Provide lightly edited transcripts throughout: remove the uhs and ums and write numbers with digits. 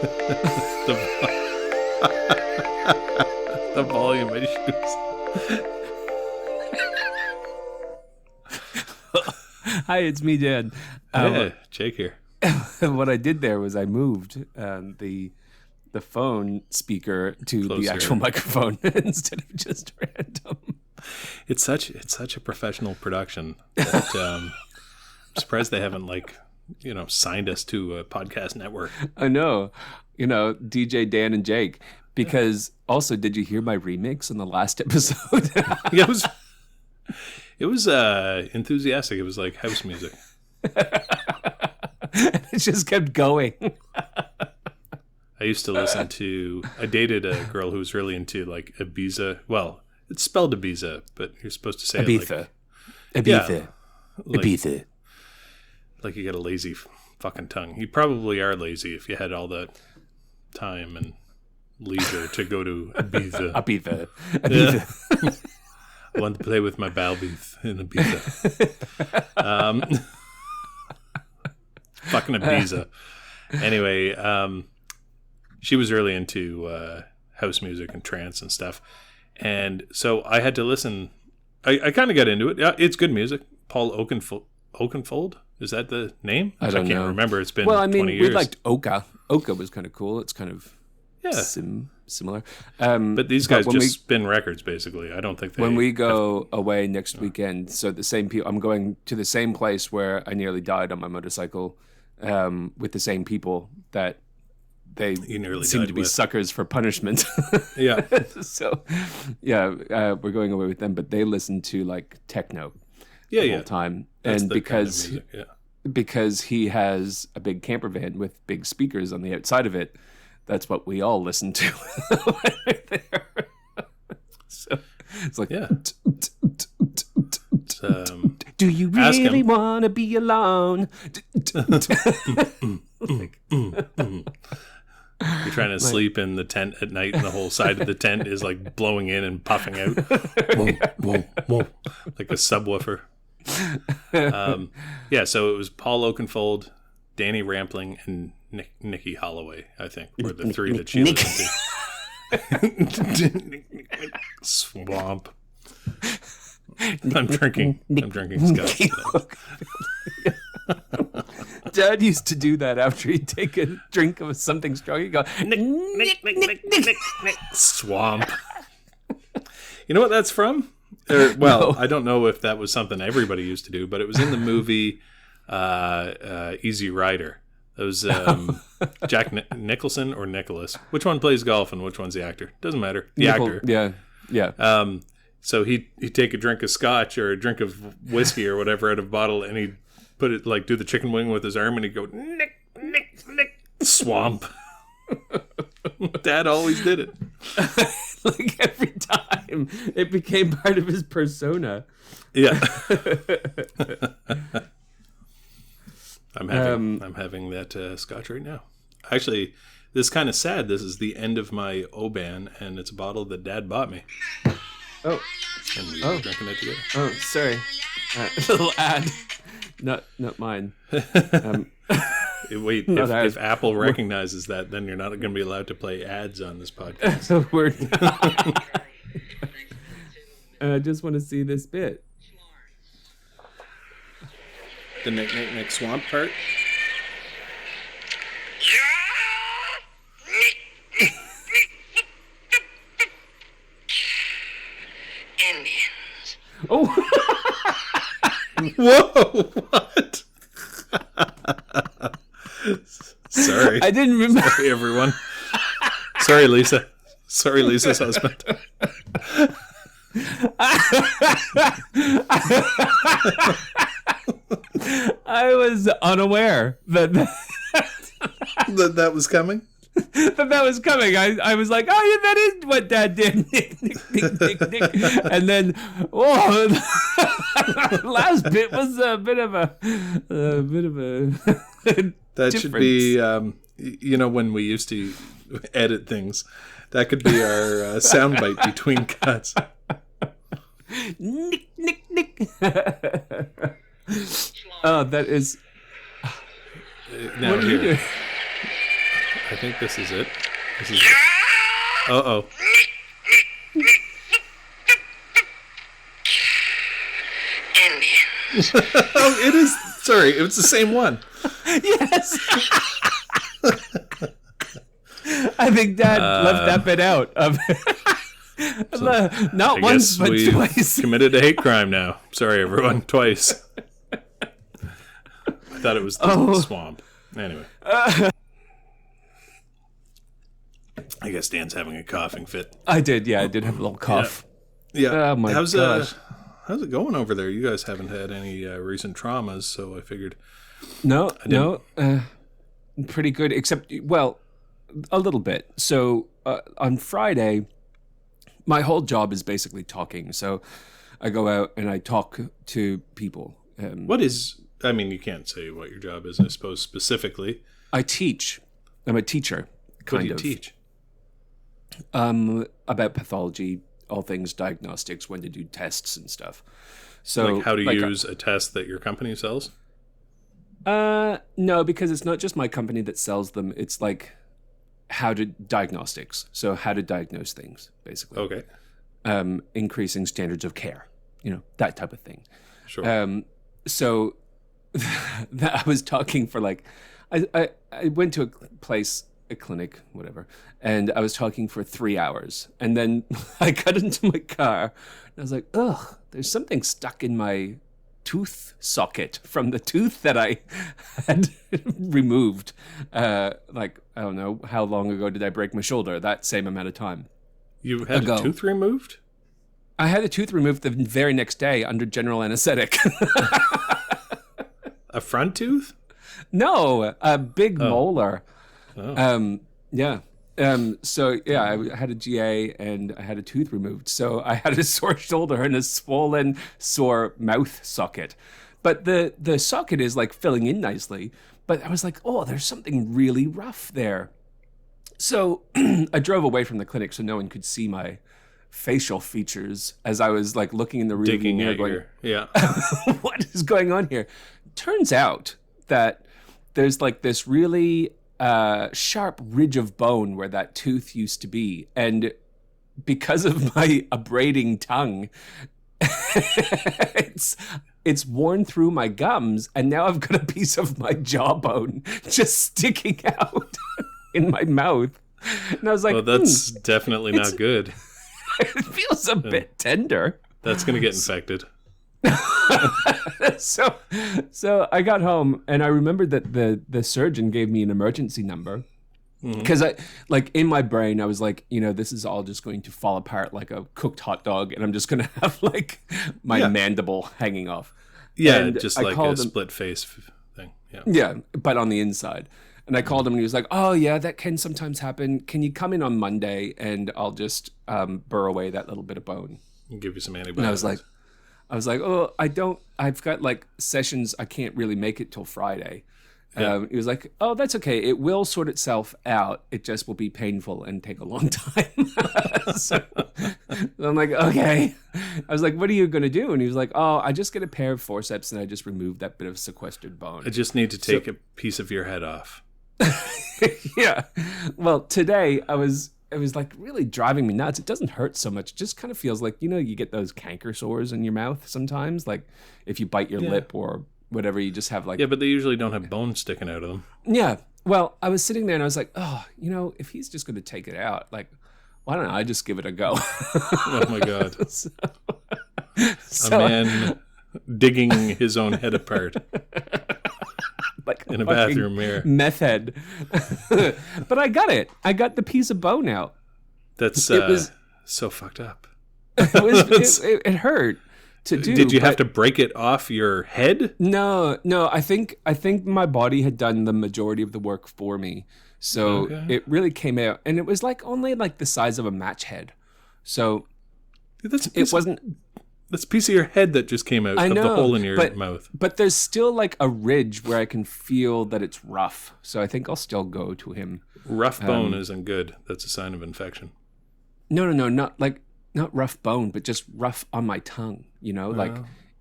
the, the volume issues. Hi, it's me, Dan. Yeah, Jake here. What I did there was I moved the phone speaker to Closer. the actual microphone instead of just random. It's such a professional production that I'm surprised they haven't signed us to a podcast network. I know, DJ Dan and Jake. Because also, did you hear my remix in the last episode? Yeah, it was enthusiastic. It was like house music. It just kept going. I used to listen to. I dated a girl who was really into like Ibiza. Well, it's spelled Ibiza, but you're supposed to say Ibiza. It like, Ibiza. Yeah, Ibiza. Like you got a lazy fucking tongue. You probably are lazy if you had all that time and leisure to go to Ibiza. Ibiza. Yeah. I want to play with my Balbeath in Ibiza. Fucking Ibiza. Anyway, she was really into house music and trance and stuff. And so I had to listen. I kind of got into it. Yeah, it's good music. Paul Oakenfold? Is that the name? I don't know. I can't remember. It's been 20 years. We liked Oka. Oka was kind of cool. It's kind of similar. But these guys just spin records, basically. I don't think they... When we go away next weekend, so the same people... I'm going to the same place where I nearly died on my motorcycle with the same people that they seem to be suckers for punishment. Yeah. So, we're going away with them, but they listen to like techno the whole time. That's and because kind of music, because he has a big camper van with big speakers on the outside of it, that's what we all listen to right there. So it's like, do you really want to be alone? You're trying to sleep in the tent at night, and the whole side of the tent is like blowing in and puffing out, whoa, whoa, whoa, like a subwoofer. So it was Paul Oakenfold, Danny Rampling, and Nikki Holloway, I think, were the three that she listened to. Swamp. I'm drinking scotch today. Dad used to do that after he'd take a drink of something strong. He'd go, Nick. Swamp. You know what that's from? No. I don't know if that was something everybody used to do, but it was in the movie Easy Rider. It was Jack Nicholson or Nicholas. Which one plays golf and which one's the actor? Doesn't matter. Actor. Yeah. So he'd take a drink of scotch or a drink of whiskey or whatever out of a bottle, and he'd put it do the chicken wing with his arm, and he'd go Nick, swamp. Dad always did it. Like every time, it became part of his persona. Yeah. I'm having that scotch right now. Actually, this is kind of sad. This is the end of my Oban, and it's a bottle that Dad bought me. Oh. And we were drinking it together. Oh, sorry. Little ad. Not mine. Wait, if Apple recognizes that, then you're not going to be allowed to play ads on this podcast. We're I just want to see this bit. The Nick Swamp part? Indians. Oh! Whoa! What? Sorry. I didn't remember. Sorry, everyone. Sorry, Lisa. Sorry, Lisa's husband. I was unaware that that was coming. That was coming. I was like, oh yeah, that is what Dad did. Nick. And then, last bit was a bit of a that difference. Should be, when we used to edit things, that could be our soundbite between cuts. Nick. Oh, that is. Now what are you doing? I think this is it. This is. Uh-oh. Indians. Oh, it is. Sorry, it was the same one. Yes. I think Dad left that bit out of. Not once, but twice. Committed a hate crime now. Sorry, everyone. Twice. I thought it was the swamp. Anyway. I guess Dan's having a coughing fit. I did have a little cough. Yeah. Oh my gosh. How's it going over there? You guys haven't had any recent traumas, so I figured. No. Pretty good, except, well, a little bit. So on Friday, my whole job is basically talking. So I go out and I talk to people. You can't say what your job is, I suppose, specifically. I teach. I'm a teacher. What do you teach? About pathology, all things diagnostics, when to do tests and stuff. So, like how to use a test that your company sells? No, because it's not just my company that sells them. It's like diagnostics. So how to diagnose things, basically. Okay. Increasing standards of care, that type of thing. Sure. So I was talking for I went to a clinic, whatever, and I was talking for 3 hours. And then I got into my car and I was like, ugh, there's something stuck in my tooth socket from the tooth that I had removed. I don't know, how long ago did I break my shoulder? That same amount of time. You had a tooth removed? I had a tooth removed the very next day under general anesthetic. A front tooth? No, a big molar. Oh. Yeah. So yeah, I had a GA and I had a tooth removed. So I had a sore shoulder and a swollen, sore mouth socket. But the socket is filling in nicely. But I was like, oh, there's something really rough there. So I drove away from the clinic so no one could see my facial features as I was looking in the rearview mirror going, what is going on here? Turns out that there's this really sharp ridge of bone where that tooth used to be. And because of my abrading tongue, it's worn through my gums. And now I've got a piece of my jawbone just sticking out in my mouth. And I was like, well, that's definitely not good. It feels a bit tender. That's going to get infected. So I got home and I remembered that the surgeon gave me an emergency number because I in my brain I was like, this is all just going to fall apart like a cooked hot dog and I'm just going to have my mandible hanging off. Yeah, and just like a split face thing. Yeah, but on the inside. And I called him and he was like, oh yeah, that can sometimes happen. Can you come in on Monday and I'll just burr away that little bit of bone. And give you some antibiotics. And I was like, oh, I've got sessions. I can't really make it till Friday. Yeah. He was like, oh, that's okay. It will sort itself out. It just will be painful and take a long time. So I'm like, okay. I was like, what are you going to do? And he was like, oh, I just get a pair of forceps and I just remove that bit of sequestered bone. I just need to take a piece of your head off. Yeah. Well, today it was really driving me nuts. It doesn't hurt so much. It just kind of feels like, you get those canker sores in your mouth sometimes. Like if you bite your lip or whatever, you just have Yeah, but they usually don't have bones sticking out of them. Yeah. Well, I was sitting there and I was like, oh, if he's just going to take it out, why don't I just give it a go? Oh my God. A man digging his own head apart. In a bathroom mirror. Meth head. But I got it. I got the piece of bone out. That's so fucked up. It hurt to do. Did you have to break it off your head? No. I think my body had done the majority of the work for me. So it really came out. And it was only the size of a match head. So that's a piece of your head that just came out of the hole in your mouth. But there's still a ridge where I can feel that it's rough. So I think I'll still go to him. Rough bone isn't good. That's a sign of infection. No, not rough bone, but just rough on my tongue.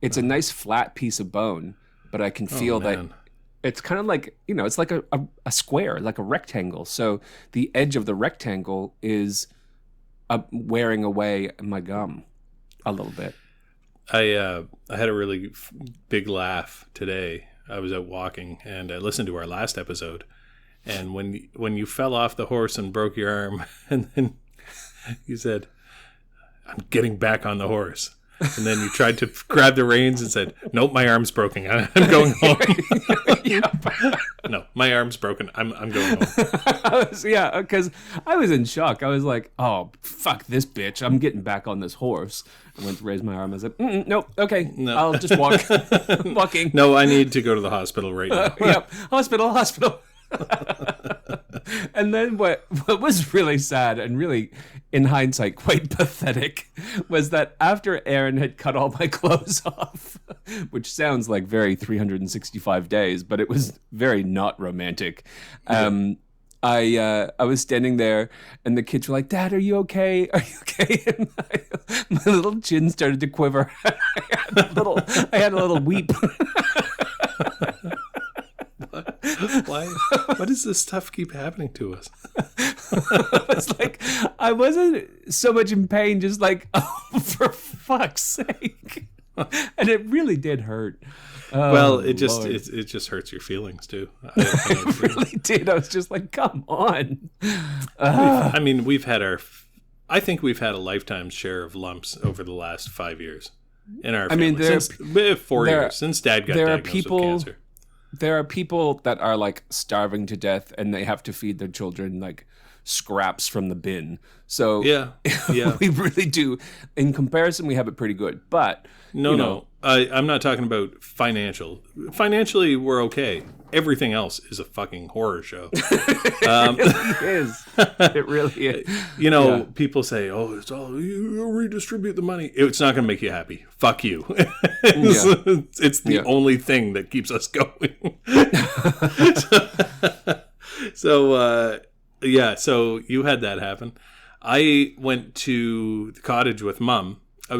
It's a nice flat piece of bone, but I can feel that it's kind of like, it's like a square, like a rectangle. So the edge of the rectangle is wearing away my gum a little bit. I had a really big laugh today. I was out walking and I listened to our last episode. And when you fell off the horse and broke your arm, and then you said, "I'm getting back on the horse," and then you tried to grab the reins and said, "Nope, my arm's broken. I'm going home." No, my arm's broken. I'm going home. Because I was in shock. I was like, "Oh, fuck this bitch! I'm getting back on this horse." I went to raise my arm. I said, "Nope, okay, no. I'll just walk." Walking. No, I need to go to the hospital right now. Yep, hospital. And then what was really sad and really, in hindsight, quite pathetic, was that after Aaron had cut all my clothes off, which sounds like very 365 days, but it was very not romantic. I was standing there, and the kids were like, "Dad, are you okay? Are you okay?" And my little chin started to quiver. I had a little weep. Why? Why does this stuff keep happening to us? It's like I wasn't so much in pain, just like, oh, for fuck's sake. And it really did hurt. Well, it just hurts your feelings too. It really did. I was just like, come on. I mean, I think we've had a lifetime share of lumps over the last 5 years in our family. Since 4 years since Dad got diagnosed with cancer. There are people that are like starving to death and they have to feed their children like scraps from the bin. So yeah. We really do. In comparison, we have it pretty good. But no. I'm not talking about financial. Financially, we're okay. Everything else is a fucking horror show. It really is. It really is. People say, "Oh, it's all you redistribute the money." It's not going to make you happy. Fuck you. It's the only thing that keeps us going. So you had that happen. I went to the cottage with Mom. I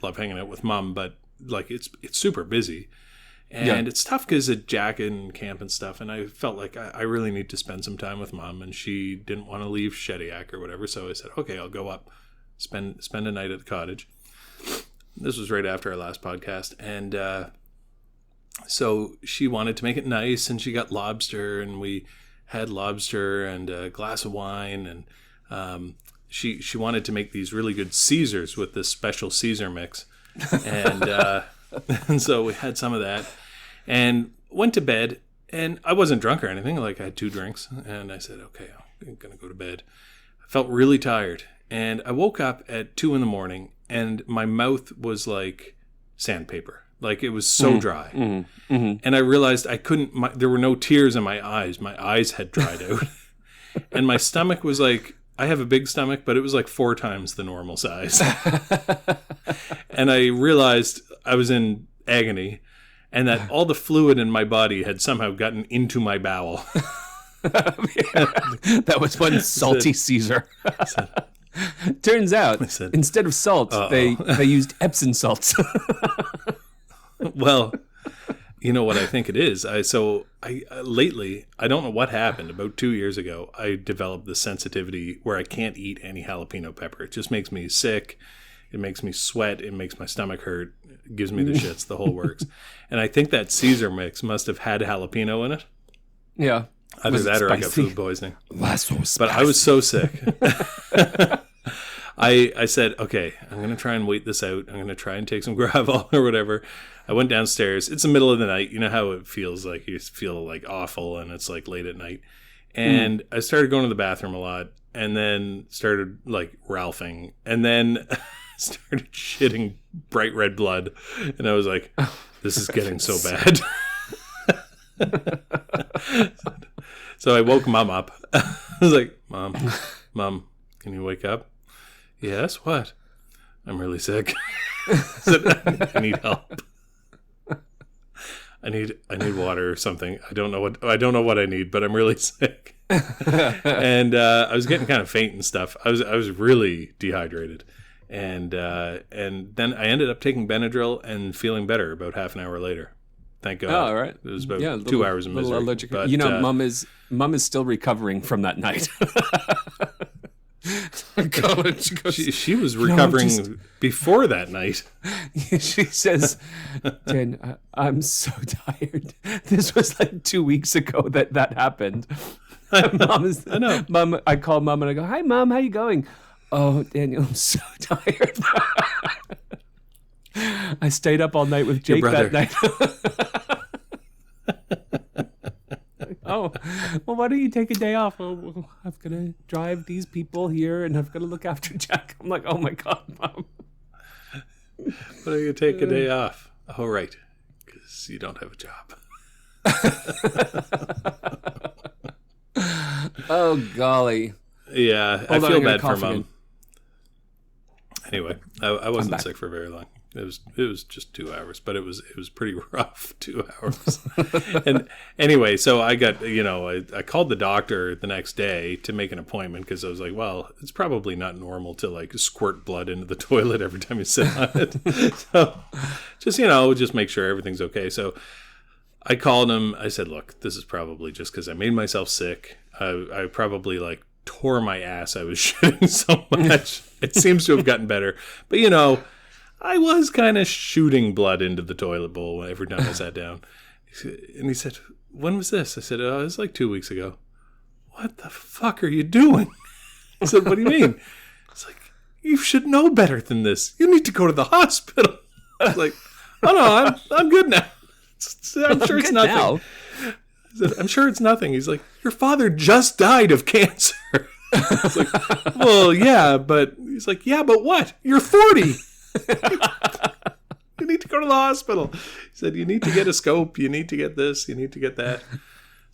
love hanging out with Mom, but like it's super busy. And it's tough because of Jack and camp and stuff. And I felt like I really need to spend some time with Mom. And she didn't want to leave Shediac or whatever. So I said, okay, I'll go up, spend a night at the cottage. This was right after our last podcast. And so she wanted to make it nice. And she got lobster. And we had lobster and a glass of wine. And she wanted to make these really good Caesars with this special Caesar mix. And... and so we had some of that and went to bed, and I wasn't drunk or anything. Like I had 2 drinks and I said, okay, I'm going to go to bed. I felt really tired and I woke up at 2 a.m. and my mouth was like sandpaper. Like it was so dry. And I realized I couldn't, there were no tears in my eyes. My eyes had dried out and my stomach was like, I have a big stomach, but it was like 4 times the normal size. And I realized I was in agony and that all the fluid in my body had somehow gotten into my bowel. That was one salty Caesar. Turns out, instead of salt, they used Epsom salts. Well, you know what I think it is? Lately, I don't know what happened. About 2 years ago, I developed this sensitivity where I can't eat any jalapeno pepper. It just makes me sick. It makes me sweat. It makes my stomach hurt. It gives me the shits, the whole works. And I think that Caesar mix must have had jalapeno in it. Yeah. Either that or I got food poisoning. So but I was so sick. I said, okay, I'm going to try and wait this out. I'm going to try and take some Gravol or whatever. I went downstairs. It's the middle of the night. You know how it feels like you feel like awful and it's like late at night. And I started going to the bathroom a lot and then started like ralphing and then started shitting bright red blood. And I was like, this is getting so bad. So I woke Mom up. I was like, Mom, can you wake up? Yes, what? I'm really sick. I need help. I need water or something. I don't know what I need, but I'm really sick. And I was getting kind of faint and stuff. I was really dehydrated. And then I ended up taking Benadryl and feeling better about half an hour later. Thank God. Oh, all right. It was about 2 hours of misery. Allergic. But, Mom is still recovering from that night. She was recovering before that night. She says, Dan, I'm so tired. This was like 2 weeks ago that happened. I know. Mom, I called Mom and I go, hi, Mom, how you going? Oh, Daniel, I'm so tired. I stayed up all night with Jake that night. Oh, well, why don't you take a day off? Well, I'm going to drive these people here and I've got to look after Jack. I'm like, oh my God, Mom. Why don't you take a day off? Oh, right. Because you don't have a job. Oh, golly. Yeah, I feel bad for Mom. Anyway, I wasn't sick for very long. It was just 2 hours, but it was pretty rough 2 hours. And anyway, so I got, I called the doctor the next day to make an appointment because I was like, well, it's probably not normal to like squirt blood into the toilet every time you sit on it. So just make sure everything's okay. So I called him. I said, look, this is probably just because I made myself sick. I probably like tore my ass. I was shitting so much. It seems to have gotten better, but I was kind of shooting blood into the toilet bowl every time I sat down. And he said, when was this? I said, it was like 2 weeks ago. What the fuck are you doing? I said, what do you mean? It's like, you should know better than this. You need to go to the hospital. I was like, oh no, I'm good now. I'm sure it's nothing. Now. I said, I'm sure it's nothing. He's like, your father just died of cancer. I was like, well, yeah, but he's like, yeah, but what? You're 40. You need to go to the hospital. He said, you need to get a scope. You need to get this. You need to get that.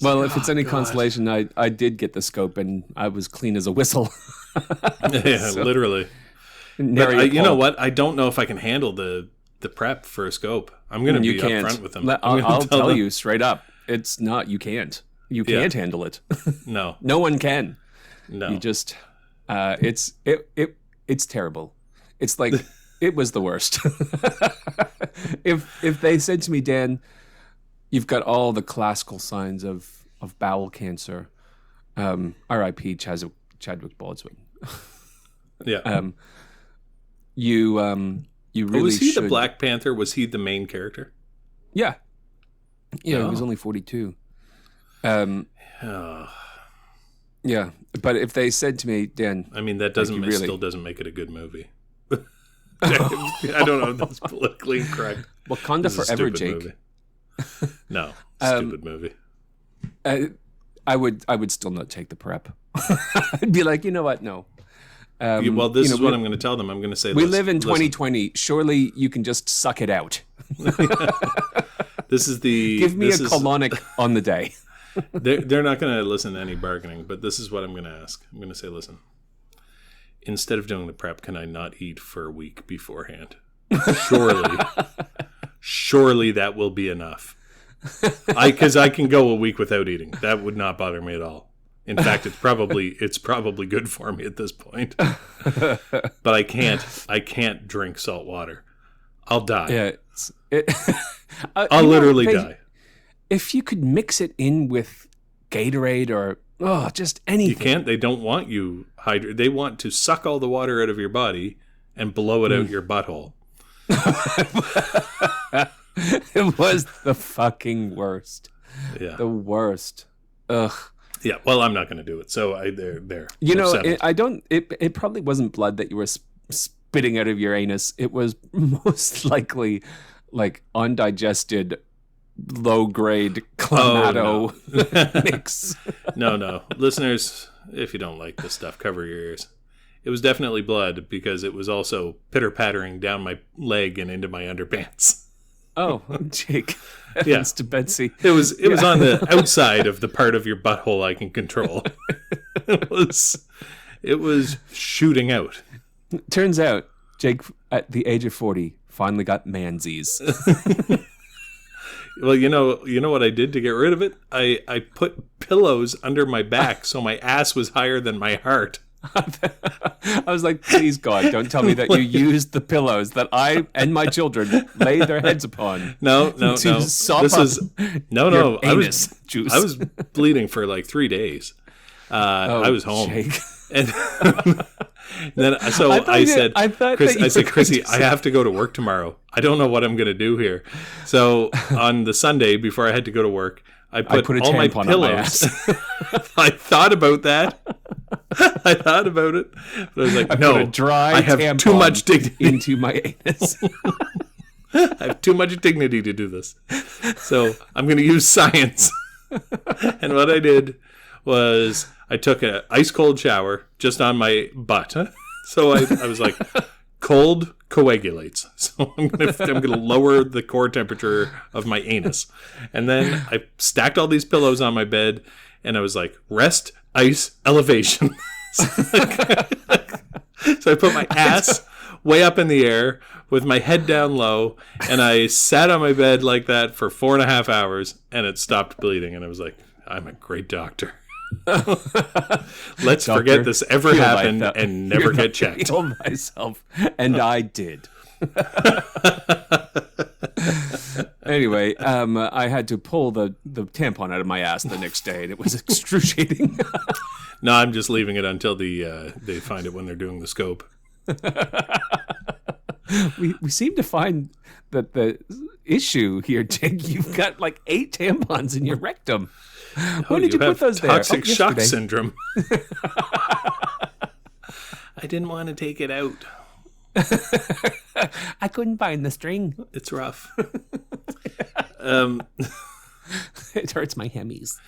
Well, if it's any consolation, I did get the scope and I was clean as a whistle. Yeah, so, literally. But you know what? I don't know if I can handle the prep for a scope. I'm going to be upfront with them. I'll tell you straight up. It's not. You can't. You can't handle it. No. No one can. No. You just. It's terrible. It's like. It was the worst. If they said to me, Dan, you've got all the classical signs of bowel cancer, R.I.P. Chadwick Boseman. Yeah. You really was he should... the Black Panther? Was he the main character? Yeah. Yeah, He was only 42. Yeah, but if they said to me, Dan, I mean, that still doesn't make it a good movie. I don't know if that's politically incorrect. Wakanda forever, Jake. No, stupid movie. I would still not take the prep. I'd be like, you know what? No. Well, this is what I'm going to tell them. I'm going to say, we live in 2020. Surely you can just suck it out. This is the give me a colonic on the day. They're not going to listen to any bargaining, but this is what I'm going to ask. I'm going to say, listen. Instead of doing the prep, can I not eat for a week beforehand? Surely that will be enough. Because I can go a week without eating. That would not bother me at all. In fact, it's probably good for me at this point. But I can't drink salt water. I'll die. Yeah, I'll literally die. If you could mix it in with Gatorade or just anything. You can't. They don't want you hydrated. They want to suck all the water out of your body and blow it out your butthole. It was the fucking worst. Yeah. The worst. Ugh. Yeah. Well, I'm not going to do it. So there. It probably wasn't blood that you were spitting out of your anus. It was most likely like undigested low-grade Clamato mix. No. Listeners, if you don't like this stuff, cover your ears. It was definitely blood because it was also pitter-pattering down my leg and into my underpants. Oh, Jake. Yeah. To Betsy. It was on the outside of the part of your butthole I can control. It was shooting out. Turns out, Jake, at the age of 40, finally got mansies. Well, you know what I did to get rid of it? I put pillows under my back so my ass was higher than my heart. I was like, please God, don't tell me that you used the pillows that I and my children lay their heads upon. No. Sop this up is no. I juice. was bleeding for like 3 days. I was home, Jake. and then I said, Chrissy, I have to go to work tomorrow. I don't know what I'm going to do here. So on the Sunday before I had to go to work, I put all my pillows. I thought about that. I thought about it, but I was like, no, I have too much dignity into my anus. I have too much dignity to do this. So I'm going to use science. And what I did was I took an ice cold shower just on my butt. So I was like, cold coagulates. So I'm gonna lower the core temperature of my anus. And then I stacked all these pillows on my bed, and I was like, rest, ice, elevation. So I put my ass way up in the air with my head down low, and I sat on my bed like that for 4.5 hours, and it stopped bleeding. And I was like, I'm a great doctor. Let's forget this ever happened and never get checked. Heal myself, and I did. Anyway, I had to pull the tampon out of my ass the next day, and it was excruciating. No, I'm just leaving it until they find it when they're doing the scope. We seem to find that the issue here, Jake, you've got like 8 tampons in your rectum. When did you put those there? Toxic shock syndrome. I didn't want to take it out. I couldn't find the string. It's rough. It hurts my hemis.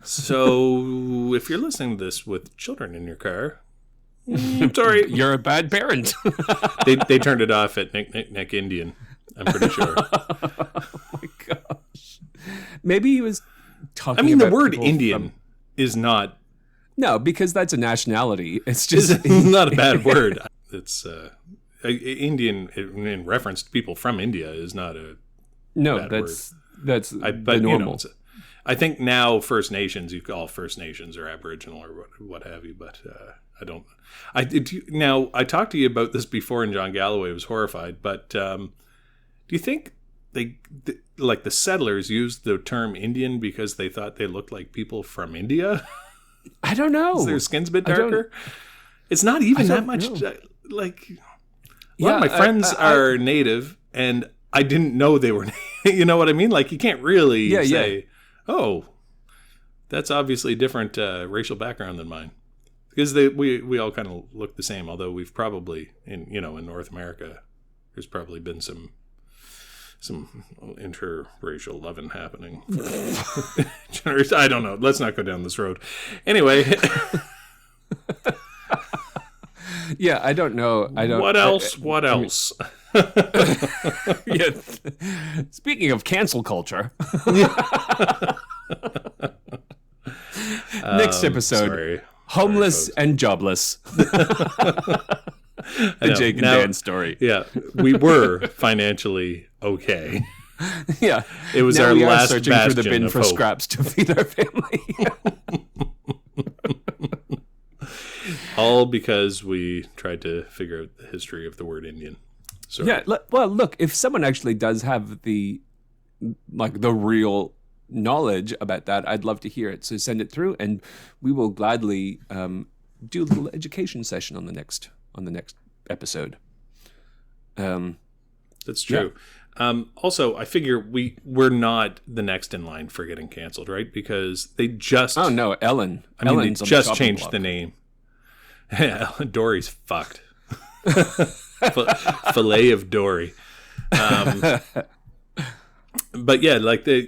So, if you're listening to this with children in your car, sorry, you're a bad parent. they turned it off at Nick Indian. I'm pretty sure. Oh my gosh. Maybe he was talking. I mean, about the word Indian is not. No, because that's a nationality. It's just it's not a bad word. It's Indian in reference to people from India is not a bad word. That's the normal. I think now First Nations, you call First Nations or Aboriginal or what have you, but I don't. Now I talked to you about this before, and John Galloway was horrified. But do you think like the settlers used the term Indian because they thought they looked like people from India? I don't know. Their skin's a bit darker. It's not even that much. Like a lot of my friends are native, and I didn't know they were. You know what I mean? Like you can't really say, "Oh, that's obviously a different racial background than mine," because we all kind of look the same. Although we've probably in North America, there's probably been some interracial loving happening. I don't know. Let's not go down this road. Anyway. Yeah, I don't know. What else? What else? Yeah. Speaking of cancel culture. Next episode. Homeless and jobless. The Jake and Dan story. Yeah, we were financially okay. Yeah, it was our last searching bastion through the bin of for hope. scraps to feed our family. All because we tried to figure out the history of the word Indian. So yeah, well, look, if someone actually does have the real knowledge about that, I'd love to hear it. So send it through, and we will gladly do a little education session on the next episode. That's true. Yeah. Also, I figure we're not the next in line for getting canceled, right? Because they just Ellen. They just changed the name. Yeah, Dory's fucked. Filet of Dory. But yeah, like they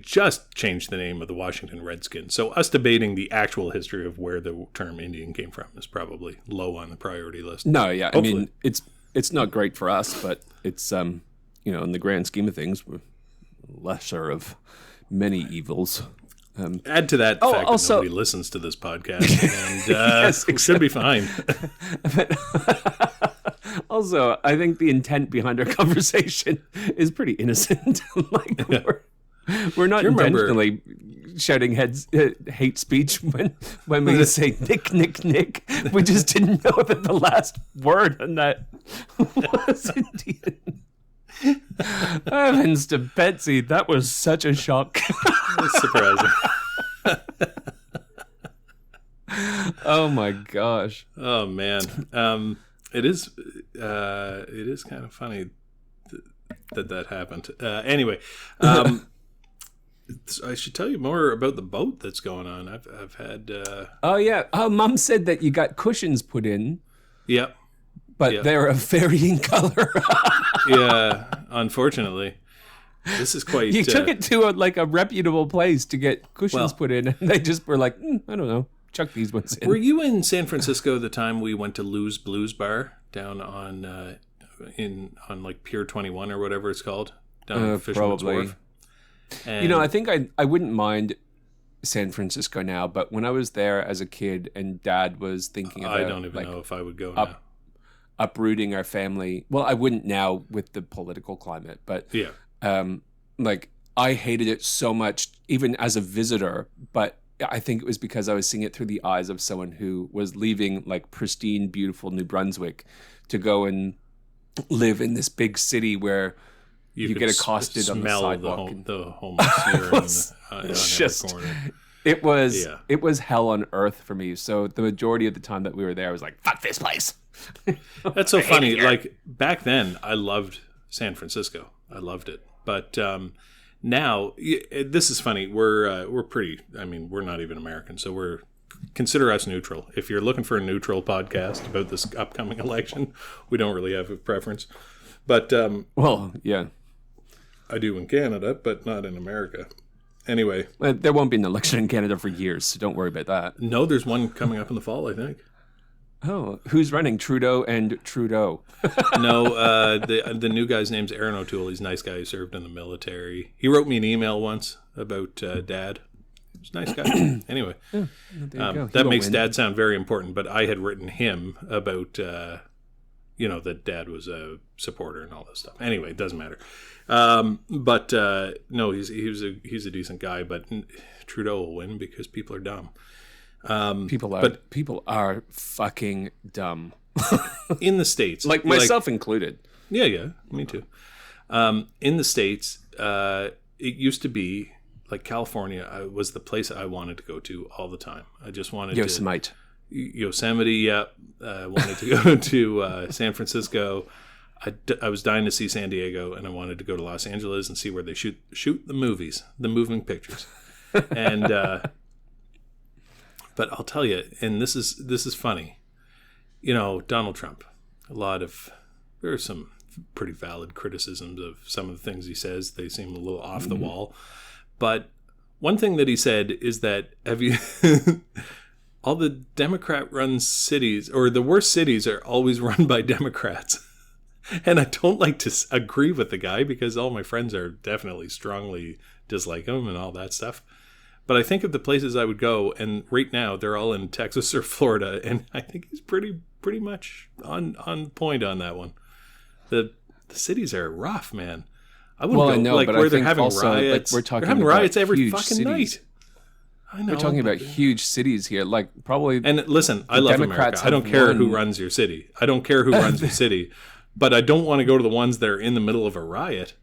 just changed the name of the Washington Redskins. So us debating the actual history of where the term Indian came from is probably low on the priority list. No, yeah, hopefully. I mean it's not great for us, but it's in the grand scheme of things, we're lesser of many evils. Add to that the fact that nobody listens to this podcast, and yes, it should be fine. Also, I think the intent behind our conversation is pretty innocent. We're not intentionally shouting hate speech when we say Nick, Nick, Nick. We just didn't know that the last word on that was Indian. Heavens to Betsy, that was such a shock. That's surprising. Oh my gosh. Oh man. It is kind of funny that happened. Anyway, I should tell you more about the boat that's going on. I've had. Oh yeah. Oh, Mum said that you got cushions put in. Yep. But they're of varying color. Yeah. Unfortunately, this is quite. You took it to a reputable place to get cushions put in, and they just were like, I don't know, chuck these ones in. Were you in San Francisco the time we went to Lou's Blues Bar down on like Pier 21 or whatever it's called down at Fisherman's Wharf? And I think I wouldn't mind San Francisco now, but when I was there as a kid and Dad was thinking about, I don't even know if I would go now. Uprooting our family. Well, I wouldn't now with the political climate, but yeah, I hated it so much, even as a visitor. But I think it was because I was seeing it through the eyes of someone who was leaving like pristine, beautiful New Brunswick to go and live in this big city where you get accosted on the sidewalk. The homeless here on every corner. It was hell on earth for me. So the majority of the time that we were there, I was like, "Fuck this place." That's so funny. Like back then, I loved San Francisco. I loved it, but now this is funny. We're pretty. I mean, we're not even American, so consider us neutral. If you're looking for a neutral podcast about this upcoming election, we don't really have a preference. But yeah, I do in Canada, but not in America. Anyway, there won't be an election in Canada for years, so don't worry about that. No, there's one coming up in the fall, I think. Oh, who's running? Trudeau and Trudeau. No, the new guy's name's Aaron O'Toole. He's a nice guy who served in the military. He wrote me an email once about Dad. He's a nice guy. Anyway, that makes Dad sound very important, but I had written him about, that Dad was a supporter and all this stuff. Anyway, it doesn't matter. But no, he's a decent guy, but Trudeau will win because people are dumb. People are fucking dumb. In the States. Like myself included. Yeah, me too. In the States, it used to be like California was the place I wanted to go to all the time. I just wanted Yosemite. Yosemite, yeah. I wanted to go to San Francisco. I was dying to see San Diego, and I wanted to go to Los Angeles and see where they shoot the movies, the moving pictures. And but I'll tell you, and this is funny. Donald Trump. There are some pretty valid criticisms of some of the things he says. They seem a little off the wall. But one thing that he said is that all the Democrat-run cities, or the worst cities, are always run by Democrats. And I don't like to agree with the guy because all my friends are definitely strongly dislike him and all that stuff. But I think of the places I would go, and right now they're all in Texas or Florida, and I think he's pretty much on point on that one. The cities are rough, man. I wouldn't go but where I they're think having also, riots. We're talking they're having about riots every fucking cities. night. I know. We're talking about huge cities here, like probably. And listen, I love Democrats America. I don't care who runs your city. I don't care who runs your city, but I don't want to go to the ones that are in the middle of a riot.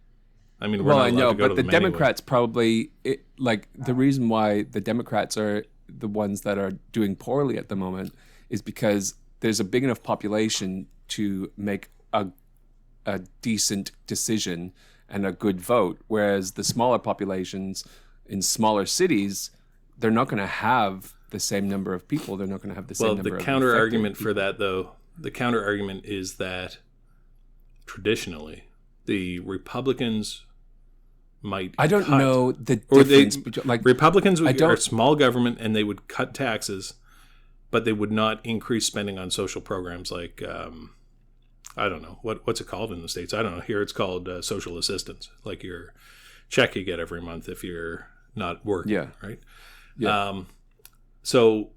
I mean, we're not allowed to go to but the them Democrats probably the reason why the Democrats are the ones that are doing poorly at the moment is because there's a big enough population to make a decent decision and a good vote, whereas the smaller populations in smaller cities, they're not going to have the same number of people. They're not going to have the same number of the counter argument for that, though, the counter argument is that traditionally the Republicans might I don't know the difference between Republicans are small government and they would cut taxes, but they would not increase spending on social programs like I don't know what's it called in the States. I don't know. Here it's called social assistance, like your check you get every month if you're not working. Yeah. Right. Yeah. So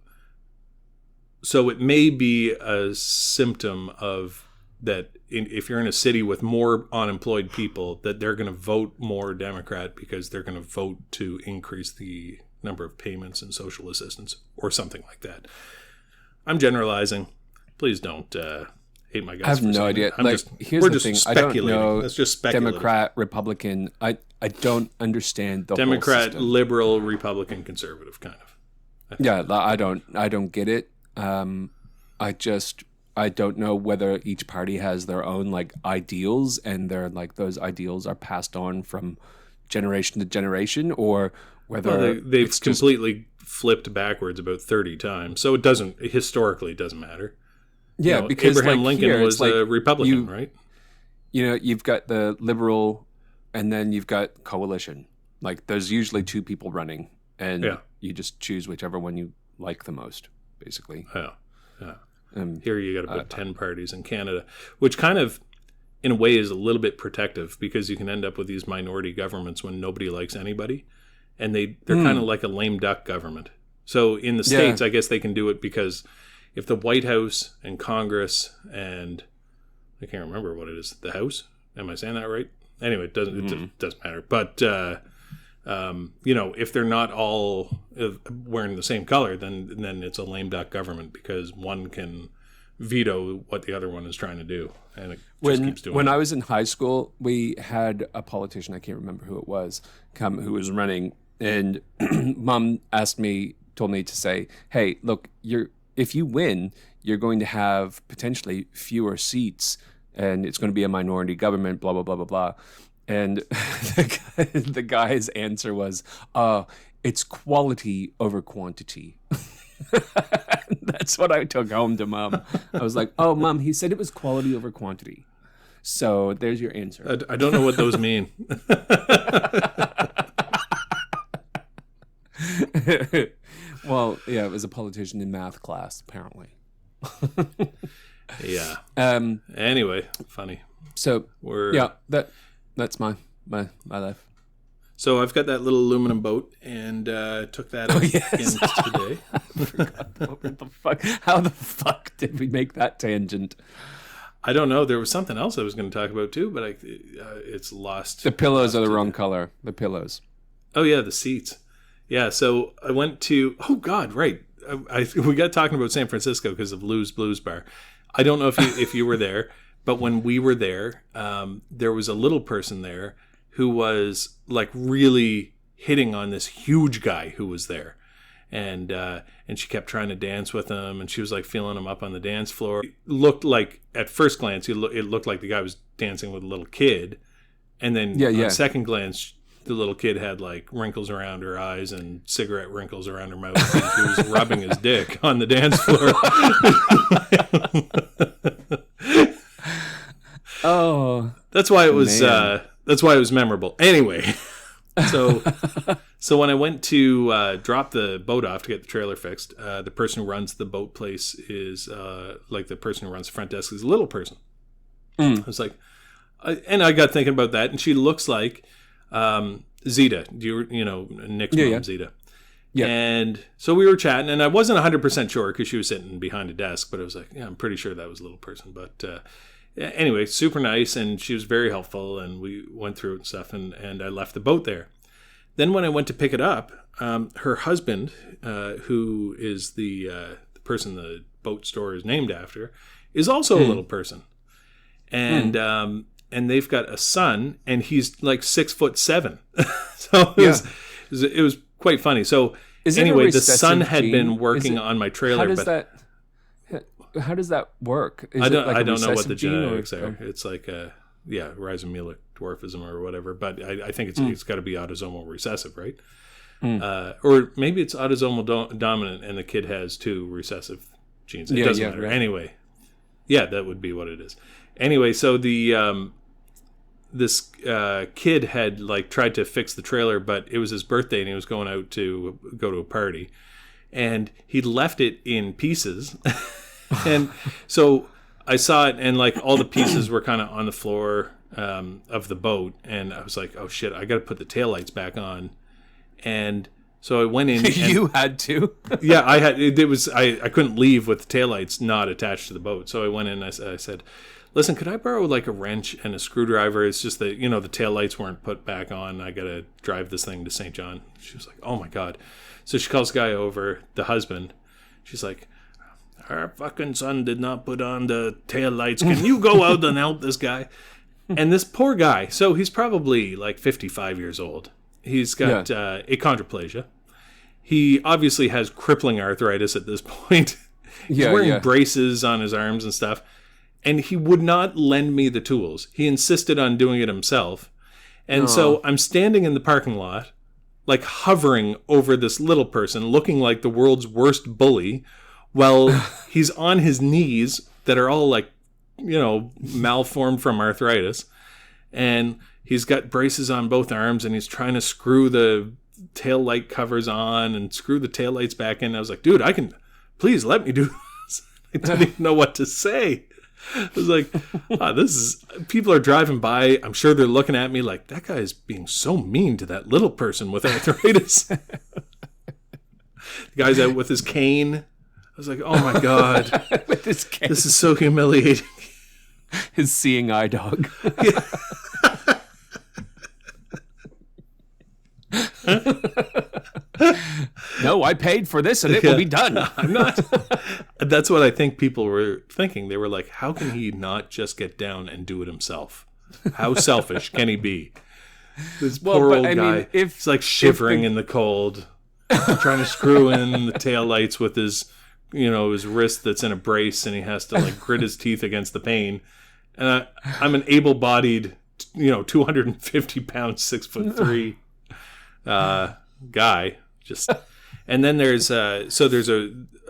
it may be a symptom of that if you're in a city with more unemployed people, that they're going to vote more Democrat because they're going to vote to increase the number of payments and social assistance or something like that. I'm generalizing. Please don't hate my guys. I have no idea. Here's the thing. I don't know. That's just speculative. Democrat, Republican. I don't understand the Democrat, whole system. liberal, Republican, conservative, kind of. Yeah, I don't get it. I don't know whether each party has their own like ideals, and they're like those ideals are passed on from generation to generation, or whether they've completely flipped backwards about 30 times. So it historically doesn't matter. Yeah, because Abraham Lincoln was a Republican, right? You've got the liberal, and then you've got coalition. Like there's usually two people running, and you just choose whichever one you like the most, basically. Yeah. Here you got about 10 parties in Canada, which kind of, in a way, is a little bit protective because you can end up with these minority governments when nobody likes anybody, and they're kind of like a lame duck government. So in the States, I guess they can do it because if the White House and Congress and I can't remember what it is, the House, am I saying that right? Anyway, it doesn't matter. But if they're not all wearing the same color, then it's a lame duck government because one can veto what the other one is trying to do, and it just keeps doing when it. I was in high school, we had a politician, I can't remember who it was, who was running, and Mom told me to say, hey, look, if you win, you're going to have potentially fewer seats, and it's going to be a minority government, blah, blah, blah, blah, blah. And the guy's answer was, it's quality over quantity. That's what I took home to Mom. I was like, oh, Mom, he said it was quality over quantity. So there's your answer. I don't know what those mean. Well, yeah, it was a politician in math class, apparently. Yeah. Anyway, funny. So that's my life. So I've got that little aluminum boat and took that in today. I forgot what the fuck. How the fuck did we make that tangent? I don't know. There was something else I was going to talk about too, but it's lost. The pillows are the wrong color. The pillows. Oh yeah, the seats. Yeah. So I went to. Oh God, right. We got talking about San Francisco because of Lou's Blues Bar. I don't know if you were there, but when we were there, there was a little person there who was like really hitting on this huge guy who was there. And she kept trying to dance with him, and she was like feeling him up on the dance floor. It looked like, at first glance, it looked like the guy was dancing with a little kid. And then on second glance, the little kid had like wrinkles around her eyes and cigarette wrinkles around her mouth. And she was rubbing his dick on the dance floor. Oh, that's why it was. That's why it was memorable. Anyway, so when I went to drop the boat off to get the trailer fixed, the person who runs the boat place is like the person who runs the front desk is a little person. I was like, and I got thinking about that, and she looks like Zeta. Do you know Nick's mom, Zeta? Yeah. And so we were chatting, and I wasn't 100% sure because she was sitting behind a desk, but I was like, yeah, I'm pretty sure that was a little person, but. Anyway, super nice, and she was very helpful, and we went through it and stuff, and I left the boat there. Then when I went to pick it up, her husband, who is the person the boat store is named after, is also a little person. And they've got a son, and he's like 6'7". So it was quite funny. So anyway, the son had been working on my trailer. How does that work? I don't know what the genetics are. It's like Rhizomelic dwarfism or whatever, but I think it's got to be autosomal recessive, right? Or maybe it's autosomal dominant and the kid has two recessive genes. It doesn't matter. Right. Anyway, that would be what it is. Anyway, so the this kid had like tried to fix the trailer, but it was his birthday and he was going out to go to a party, and he left it in pieces. And so I saw it, and like all the pieces were kind of on the floor of the boat, and I was like, "Oh shit, I got to put the taillights back on." And so I went in. You had to? Yeah, I had. It was I couldn't leave with the taillights not attached to the boat. So I went in. And I said, "Listen, could I borrow like a wrench and a screwdriver? It's just that the taillights weren't put back on. I got to drive this thing to St. John." She was like, "Oh my god." So she calls the guy over, the husband. She's like, our fucking son did not put on the tail lights. Can you go out and help this guy? And this poor guy, so he's probably like 55 years old. He's got achondroplasia. He obviously has crippling arthritis at this point. He's wearing braces on his arms and stuff. And he would not lend me the tools. He insisted on doing it himself. And so I'm standing in the parking lot, like hovering over this little person, looking like the world's worst bully, while he's on his knees that are all like, malformed from arthritis. And he's got braces on both arms, and he's trying to screw the tail light covers on and screw the tail lights back in. I was like, dude, please let me do this. I didn't even know what to say. I was like, people are driving by. I'm sure they're looking at me like, that guy is being so mean to that little person with arthritis. The guy's out with his cane. I was like, oh my God. With his cane. This is so humiliating. His seeing eye dog. Yeah. No, I paid for this and it will be done. I'm not. That's what I think people were thinking. They were like, how can he not just get down and do it himself? How selfish can he be? This poor old guy. He's like shivering in the cold, trying to screw in the taillights with his, his wrist that's in a brace, and he has to like grit his teeth against the pain. And I'm an able-bodied, 250 pounds, 6'3" guy. And then there's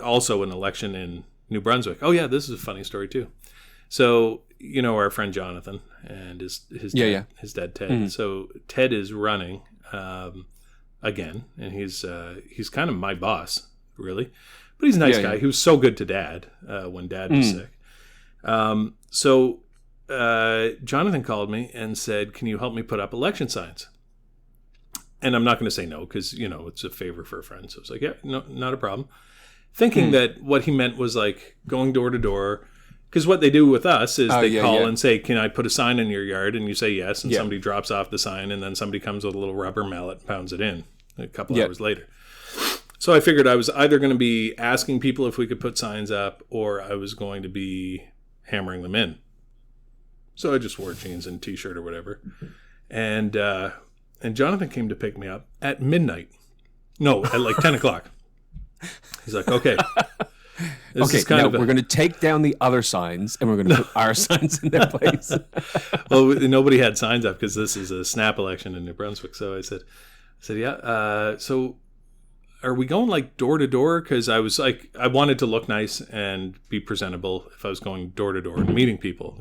also an election in New Brunswick. Oh yeah, this is a funny story too. So our friend Jonathan and his dad, Ted. Mm-hmm. So Ted is running again, and he's kind of my boss, really, but he's a nice guy. He was so good to Dad when Dad was sick. So Jonathan called me and said, "Can you help me put up election signs?" And I'm not going to say no because, it's a favor for a friend. So I was like, yeah, no, not a problem. Thinking that what he meant was like going door to door. Because what they do with us is they call and say, can I put a sign in your yard? And you say yes. And somebody drops off the sign. And then somebody comes with a little rubber mallet and pounds it in a couple hours later. So I figured I was either going to be asking people if we could put signs up, or I was going to be hammering them in. So I just wore jeans and t-shirt or whatever. And Jonathan came to pick me up at midnight. No, at like 10 o'clock. He's like, okay. We're going to take down the other signs and we're going to put our signs in their place. Well, nobody had signs up because this is a snap election in New Brunswick. So I said, yeah. So are we going like door to door? Because I was like, I wanted to look nice and be presentable if I was going door to door and meeting people,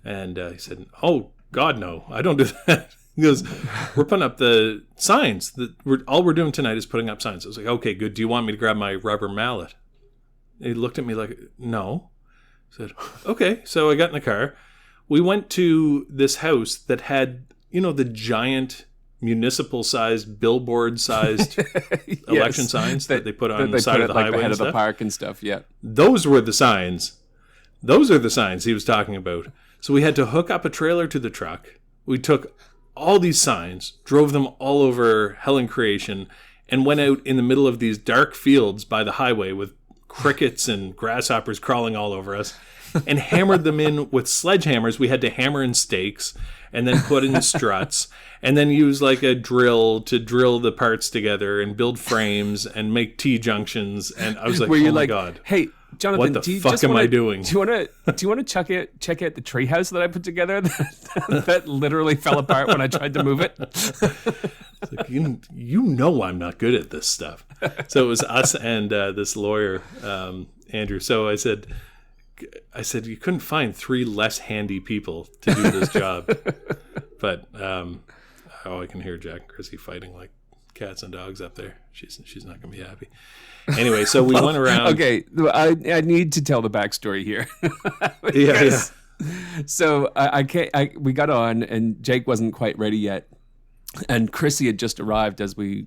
And he said, oh, God, no, I don't do that. He goes, we're putting up the signs. All we're doing tonight is putting up signs. I was like, okay, good. Do you want me to grab my rubber mallet? And he looked at me like, no. I said, okay. So I got in the car. We went to this house that had, the giant municipal-sized, billboard-sized election signs that they put on the side of the highway the head of the park and stuff, yeah. Those were the signs. Those are the signs he was talking about. So we had to hook up a trailer to the truck. We took all these signs, drove them all over hell and creation, and went out in the middle of these dark fields by the highway with crickets and grasshoppers crawling all over us, and hammered them in with sledgehammers. We had to hammer in stakes and then put in struts and then use like a drill to drill the parts together and build frames and make T-junctions. And I was like, oh my God. Hey, Jonathan, what the fuck am I doing? Do you want to check out the treehouse that I put together that literally fell apart when I tried to move it? It's like, I'm not good at this stuff. So it was us and this lawyer, Andrew. So I said, you couldn't find 3 less handy people to do this job. But I can hear Jack and Chrissy fighting like cats and dogs up there. She's not going to be happy. Anyway, so we went around. Okay, I need to tell the backstory here. Yeah. So we got on, and Jake wasn't quite ready yet, and Chrissy had just arrived as we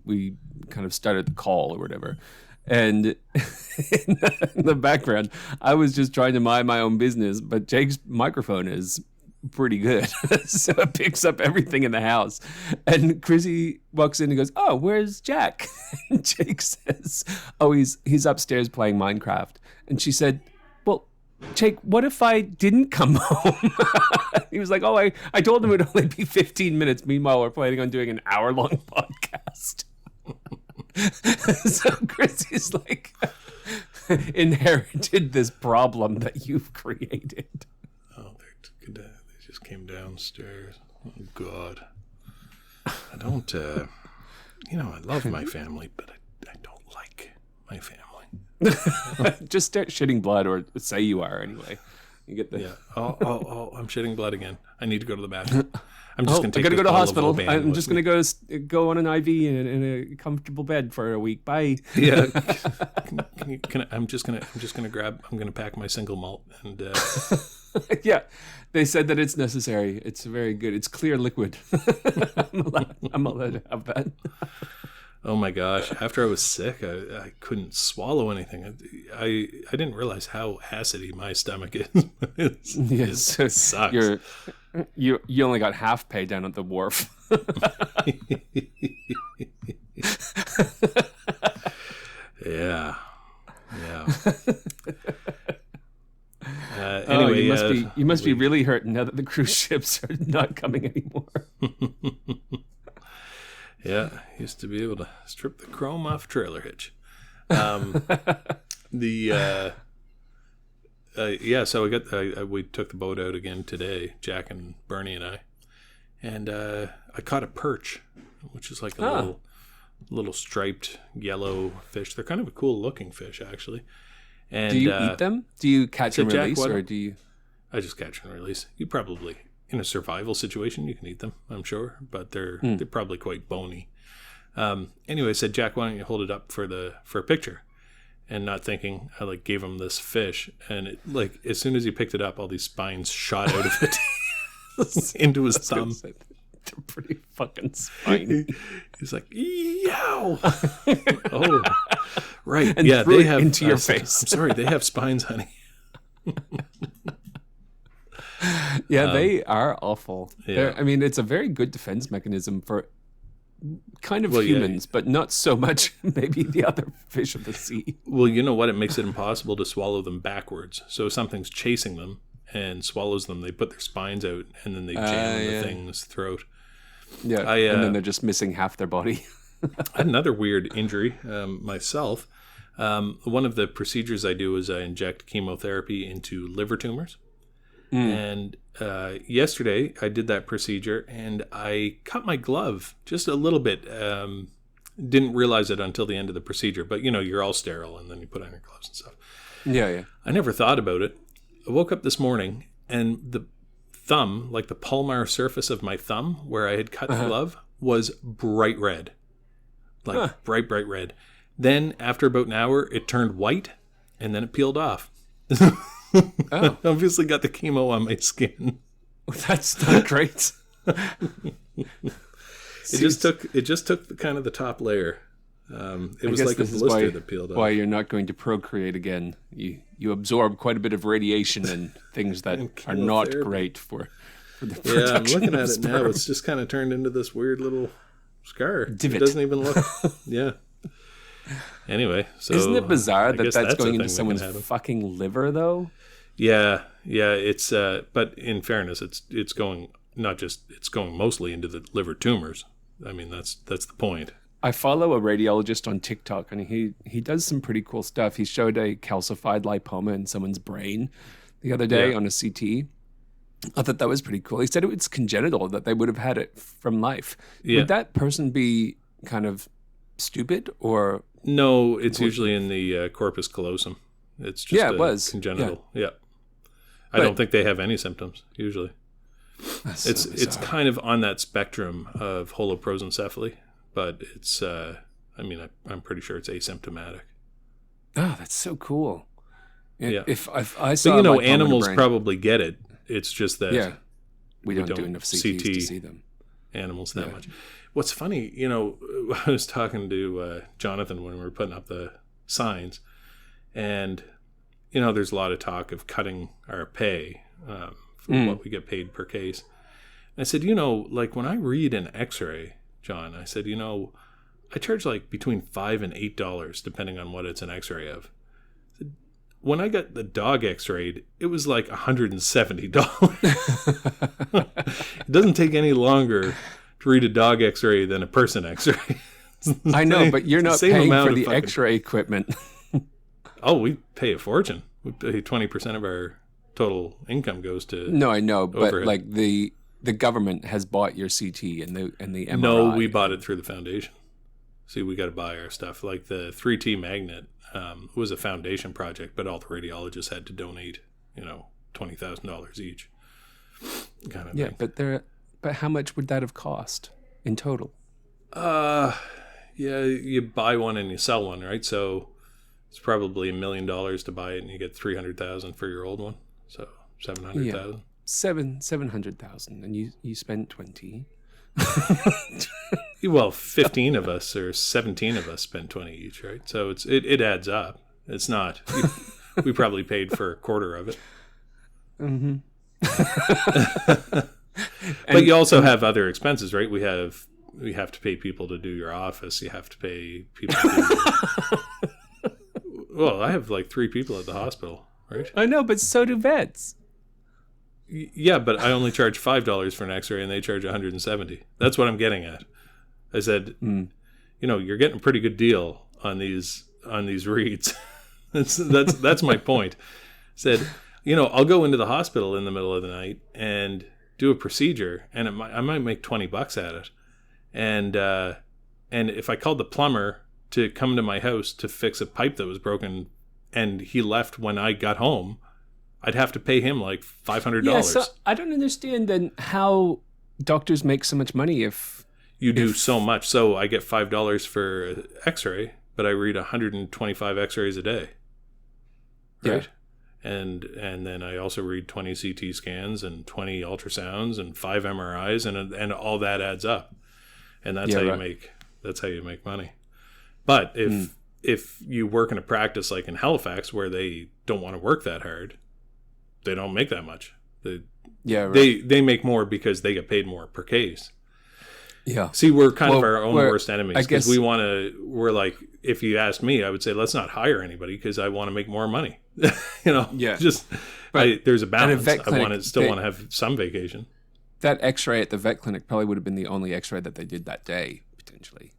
kind of started the call or whatever. And in the background, I was just trying to mind my own business, but Jake's microphone is pretty good. So it picks up everything in the house. And Chrissy walks in and goes, "Oh, where's Jack?" And Jake says, "Oh, he's upstairs playing Minecraft." And she said, "Well, Jake, what if I didn't come home?" He was like, "Oh, I told him it would only be 15 minutes. Meanwhile, we're planning on doing an hour-long podcast." So Chrissy's like inherited this problem that you've created. Oh, they just came downstairs. Oh, God. I don't, I love my family, but I don't like my family. Just start shitting blood, or say you are anyway. You get the... Yeah. Oh, I'm shitting blood again. I need to go to the bathroom. I'm just going to I gotta go to hospital. I'm just going to go on an IV in a comfortable bed for a week. Bye. Yeah. I'm just going to pack my single malt and... Yeah. They said that it's necessary. It's very good. It's clear liquid. I'm allowed to have that. Oh my gosh. After I was sick, I couldn't swallow anything. I didn't realize how acidy my stomach is. Yes. It sucks. You only got half pay down at the wharf. Yeah. Anyway, you must be really hurt now that the cruise ships are not coming anymore. Yeah, used to be able to strip the chrome off trailer hitch. So we took the boat out again today, Jack and Bernie and I, and I caught a perch, which is like a little striped yellow fish. They're kind of a cool looking fish, actually. And, do you eat them? Do you catch and release, or do you? I just catch and release. You probably, in a survival situation, you can eat them, I'm sure, but they're probably quite bony. Anyway, I said, "Jack, why don't you hold it up for a picture?" And not thinking, I gave him this fish, and it, as soon as he picked it up, all these spines shot out of it into his thumb. They're pretty fucking spiny. He's like, "Yow!" Oh, right. And yeah, they have into your face. I'm sorry, they have spines, honey. Yeah, they are awful. Yeah. I mean, it's a very good defense mechanism for kind of humans, but not so much maybe the other fish of the sea. Well, you know what? It makes it impossible to swallow them backwards. So if something's chasing them and swallows them, they put their spines out and then they jam the thing's throat. Yeah, and then they're just missing half their body. I had another weird injury myself. One of the procedures I do is I inject chemotherapy into liver tumors. And yesterday I did that procedure and I cut my glove just a little bit. Didn't realize it until the end of the procedure, but you're all sterile and then you put on your gloves and stuff. Yeah. I never thought about it. I woke up this morning and the thumb, the palmar surface of my thumb where I had cut the glove, was bright red. Bright red. Then after about an hour, it turned white and then it peeled off. Oh. Obviously got the chemo on my skin. That's not great. It just took the kind of the top layer. It was like a blister that peeled off. Why you're not going to procreate again? You absorb quite a bit of radiation and things that are not great for the production. Yeah, I'm looking at it sperm. now. It's just kind of turned into this weird little scar. Divot. It doesn't even look. Yeah. Anyway, so isn't it bizarre that that's going into someone's fucking liver though? Yeah. It's but in fairness, it's going it's going mostly into the liver tumors. I mean, that's the point. I follow a radiologist on TikTok, and he does some pretty cool stuff. He showed a calcified lipoma in someone's brain the other day on a CT. I thought that was pretty cool. He said it's congenital, that they would have had it from life. Yeah. Would that person be kind of stupid or? No, it's usually in the corpus callosum. It's just it was congenital. Yeah. I don't think they have any symptoms usually. It's kind of on that spectrum of holoprosencephaly, but it's I'm pretty sure it's asymptomatic. Oh, that's so cool. Yeah. If I saw, but animals probably get it. It's just that we don't do enough CTs to see them. Animals that much. What's funny, I was talking to Jonathan when we were putting up the signs, and there's a lot of talk of cutting our pay for what we get paid per case. And I said, like when I read an x-ray, John, I said, I charge like between $5 and $8 depending on what it's an x-ray of. When I got the dog x-rayed, it was like $170. It doesn't take any longer to read a dog x-ray than a person x-ray. I know, but you're not paying for the x-ray equipment. Oh, we pay a fortune. We pay 20% of our total income goes to No, I know, but overhead. like the government has bought your CT and the MRI. No, we bought it through the foundation. See, we got to buy our stuff. Like the 3T magnet was a foundation project, but all the radiologists had to donate, $20,000 each. Kind of thing. But how much would that have cost in total? Yeah, you buy one and you sell one, right? So it's probably $1 million to buy it, and you get $300,000 for your old one. So $700,000. Yeah. 700,000, and you spent 20. Well, 15 of us or 17 of us spend 20 each, right? So it adds up. It's not. We probably paid for a quarter of it. Mm-hmm. But you also have other expenses, right? We have to pay people to do your office. You have to pay people to do well, I have like 3 people at the hospital, right? I know, but so do vets. Yeah, but I only charge $5 for an x-ray and they charge $170. That's what I'm getting at. I said, you're getting a pretty good deal on these reads. that's my point. I said, I'll go into the hospital in the middle of the night and do a procedure, and I might make $20 at it. And if I called the plumber to come to my house to fix a pipe that was broken, and he left when I got home, I'd have to pay him like $500. Yeah, so I don't understand then how doctors make so much money if you do so much. So I get $5 for x-ray, but I read 125 x-rays a day. Right? Yeah. And then I also read 20 CT scans and 20 ultrasounds and 5 MRIs, and all that adds up. And that's how you make money. But if you work in a practice like in Halifax where they don't want to work that hard, they don't make that much. They make more because they get paid more per case. Yeah. See, we're kind of our own worst enemies because we're like, if you asked me, I would say, let's not hire anybody because I want to make more money. Yeah. There's a balance. I want to have some vacation. That x-ray at the vet clinic probably would have been the only x-ray that they did that day, potentially.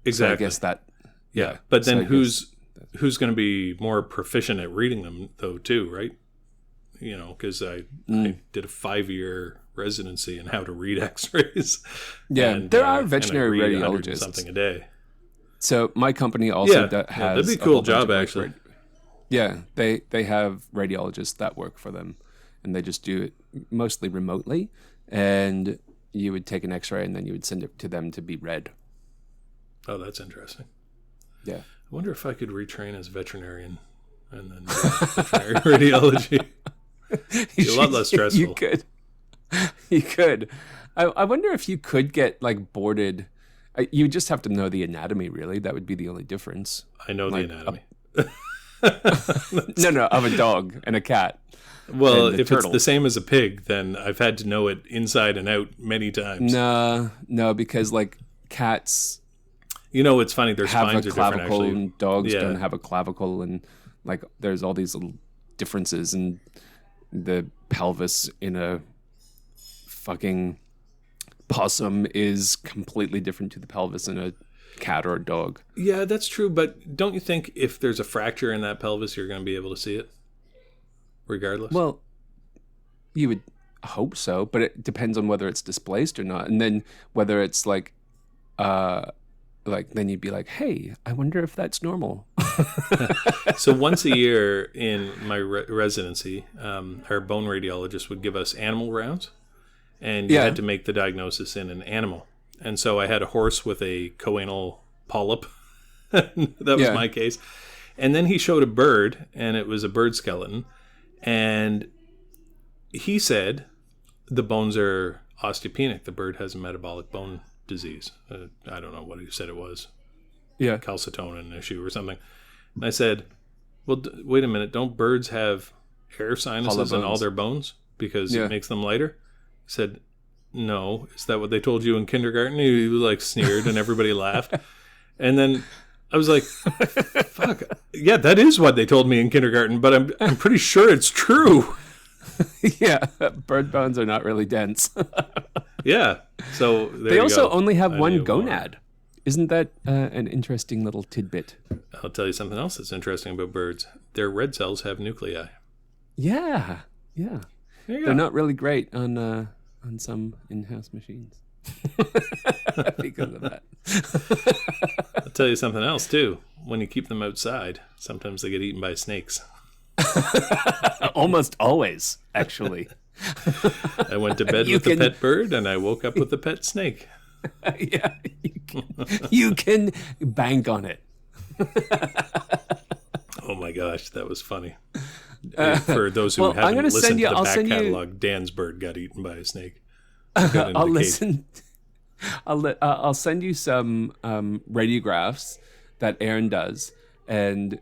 Exactly. So I guess that. Yeah. But then who's going to be more proficient at reading them, though, too, right? Because I did a 5-year residency in how to read x-rays. Yeah, and there are veterinary radiologists. Something a day. So my company also has that'd be a cool job, actually. Yeah, they have radiologists that work for them, and they just do it mostly remotely. And you would take an x-ray, and then you would send it to them to be read. Oh, that's interesting. Yeah. I wonder if I could retrain as a veterinarian and then veterinary radiology. It's a lot less stressful. You could. I wonder if you could get like boarded. You just have to know the anatomy, really. That would be the only difference. I know the anatomy. No, of a dog and a cat. Well, if turtle. It's the same as a pig, then I've had to know it inside and out many times. No, because like cats... it's funny. Their spines are different, actually. And dogs don't have a clavicle, and like there's all these little differences in the pelvis in a fucking possum is completely different to the pelvis in a cat or a dog. Yeah, that's true. But don't you think if there's a fracture in that pelvis, you're going to be able to see it, regardless? Well, you would hope so, but it depends on whether it's displaced or not, and then whether it's like then you'd be like, hey, I wonder if that's normal. So once a year in my residency, our bone radiologist would give us animal rounds, and you had to make the diagnosis in an animal. And so I had a horse with a choanal polyp. That was my case. And then he showed a bird, and it was a bird skeleton. And he said the bones are osteopenic. The bird has a metabolic bone disease. I don't know what he said it was. Calcitonin issue or something. And I said, well, wait a minute. Don't birds have air sinuses in all their bones because it makes them lighter? He said, no. Is that what they told you in kindergarten? He like sneered and everybody laughed. And then I was like, fuck. Yeah, that is what they told me in kindergarten, but I'm pretty sure it's true. Yeah, bird bones are not really dense. Yeah. So they also only have one gonad. Isn't that an interesting little tidbit? I'll tell you something else that's interesting about birds. Their red cells have nuclei. Yeah. They're not really great on some in-house machines. Because of that. I'll tell you something else too. When you keep them outside, sometimes they get eaten by snakes. Almost always, actually. I went to bed with the pet bird and I woke up with the pet snake. Yeah, you can bank on it. Oh my gosh, that was funny. For those who haven't listened to the back catalog, Dan's bird got eaten by a snake. I'll listen. I'll send you some radiographs that Aaron does, and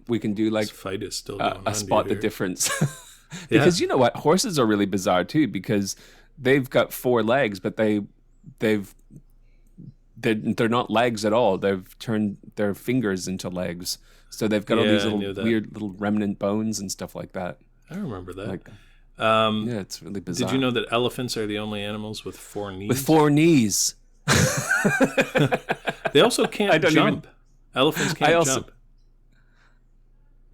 we can do like this fight is still going a spot the difference. Because you know what, horses are really bizarre too, because they've got 4 legs, but they're not legs at all. They've turned their fingers into legs, so they've got all these little weird little remnant bones and stuff like that. I remember that. Like, yeah, it's really bizarre. Did you know that elephants are the only animals with 4 knees? With 4 knees. They also can't jump. Elephants can't jump.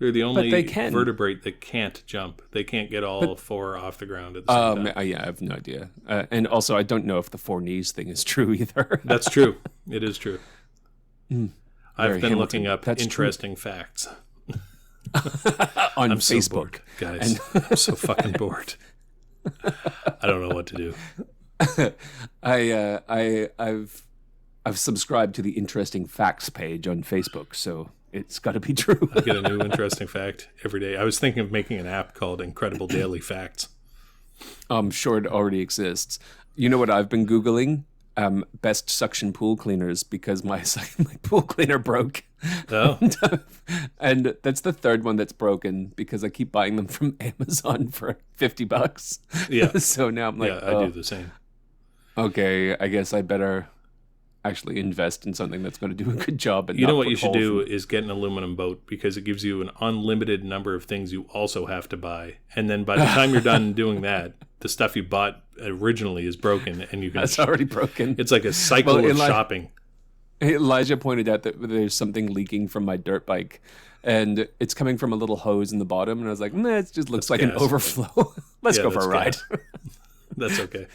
They're the only vertebrate that can't jump. They can't get all 4 off the ground at the same time. Yeah, I have no idea. And also, I don't know if the 4 knees thing is true either. That's true. It is true. I've been looking up interesting facts. On I'm Facebook. So bored, guys. I'm so fucking bored. I don't know what to do. I've subscribed to the interesting facts page on Facebook, so it's got to be true. I get a new interesting fact every day. I was thinking of making an app called Incredible Daily Facts. I'm sure it already exists. You know what I've been Googling? Best suction pool cleaners, because my pool cleaner broke. Oh. And that's the 3rd one that's broken, because I keep buying them from Amazon for $50. Yeah. So now I'm like, I do the same. Okay, I guess I better actually invest in something that's going to do a good job. And you know what you should do is get an aluminum boat, because it gives you an unlimited number of things you also have to buy. And then by the time you're done doing that, the stuff you bought originally is broken, and you can. That's already broken. It's like a cycle of shopping. Elijah pointed out that there's something leaking from my dirt bike, and it's coming from a little hose in the bottom. And I was like, it just looks like an overflow. Let's go for a ride. That's okay.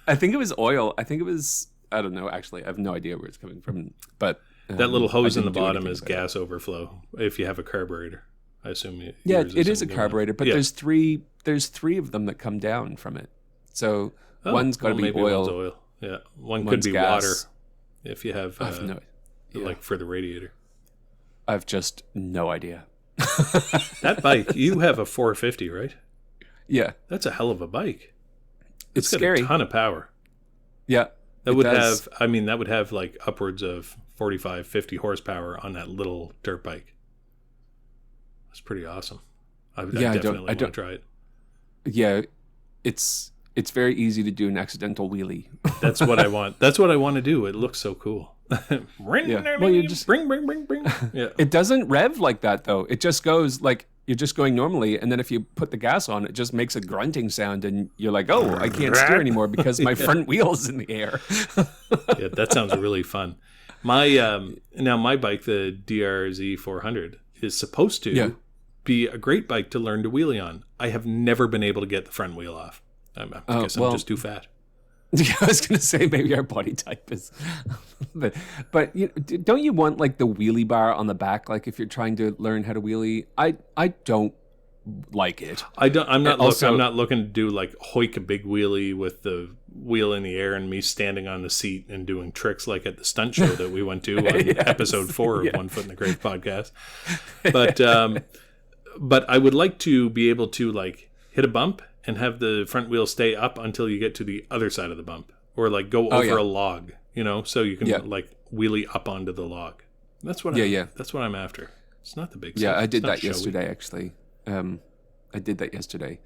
I think it was oil. I don't know. Actually, I have no idea where it's coming from. But that little hose in the bottom is gas overflow. If you have a carburetor, I assume. It is a carburetor, but there's three of them that come down from it. So one's got to be oil. One's oil. Yeah, one could be gas. water. If you have, like for the radiator. I've just no idea. That bike, you have a 450, right? Yeah, that's a hell of a bike. It's got scary. A ton of power. Yeah, that would have. I mean, that would have like upwards of 45, 50 horsepower on that little dirt bike. That's pretty awesome. I definitely want to try it. Yeah, it's very easy to do an accidental wheelie. That's what I want. That's what I want to do. It looks so cool. Well, you just bring. Yeah. It doesn't rev like that though. It just goes like you're just going normally, and then if you put the gas on, it just makes a grunting sound, and you're like, "Oh, I can't steer anymore because my front wheel's in the air." Yeah, that sounds really fun. My my bike, the DRZ 400, is supposed to be a great bike to learn to wheelie on. I have never been able to get the front wheel off. I guess I'm just too fat. Yeah, I was going to say maybe our body type is, but don't you want like the wheelie bar on the back? Like if you're trying to learn how to wheelie, I don't like it. I'm not looking to do like hoik a big wheelie with the wheel in the air and me standing on the seat and doing tricks like at the stunt show that we went to on episode 4 of One Foot in the Grave podcast. But I would like to be able to like hit a bump and have the front wheel stay up until you get to the other side of the bump, or like go over a log, so you can like wheelie up onto the log. That's what that's what I'm after. It's not the big stuff. I did that yesterday actually. I did that yesterday.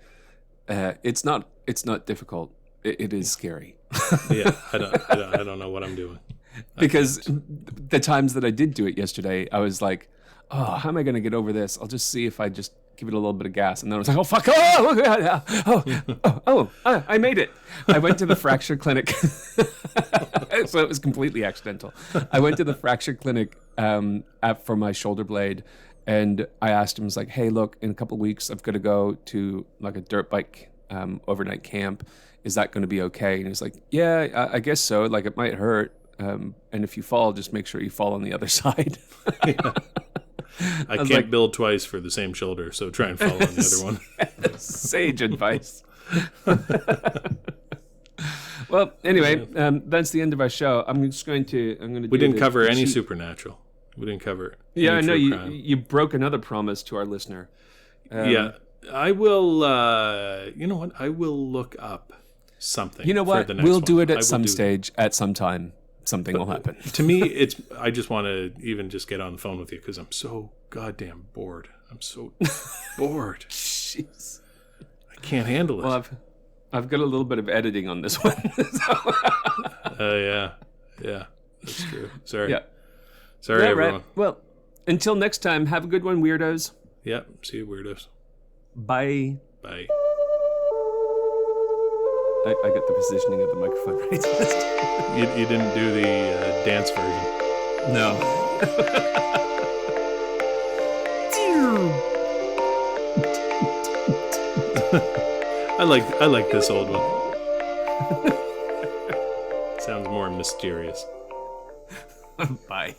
It's not difficult. It is scary. Yeah, I don't know what I'm doing. Because the times that I did do it yesterday, I was like, oh, how am I going to get over this? I'll just see if I just give it a little bit of gas. And then I was like, oh, fuck. I made it. I went to the fracture clinic. So it was completely accidental. I went to the fracture clinic for my shoulder blade. And I asked him, I was like, hey, look, in a couple of weeks, I've got to go to like a dirt bike overnight camp. Is that going to be okay? And he's like, yeah, I guess so. Like, it might hurt. And if you fall, just make sure you fall on the other side. Yeah. I can't build twice for the same shoulder, so try and fall on the other one. Sage advice. Well, anyway, that's the end of our show. I'm going to. We didn't cover any supernatural. We didn't cover. Yeah, I know you broke another promise to our listener. Yeah, I will. You know what? I will look up something. You know what? We'll do it at some stage, at some time. Something will happen. To me, I just want to even just get on the phone with you because I'm so goddamn bored. I'm so bored. Jeez. I can't handle it. Well, I've got a little bit of editing on this one. Yeah, that's true. Sorry. Yeah. Sorry, everyone. Right. Well, until next time, have a good one, weirdos. Yep. See you, weirdos. Bye. Bye. I got the positioning of the microphone right this time. You didn't do the dance version. No. I like this old one. Sounds more mysterious. Bye.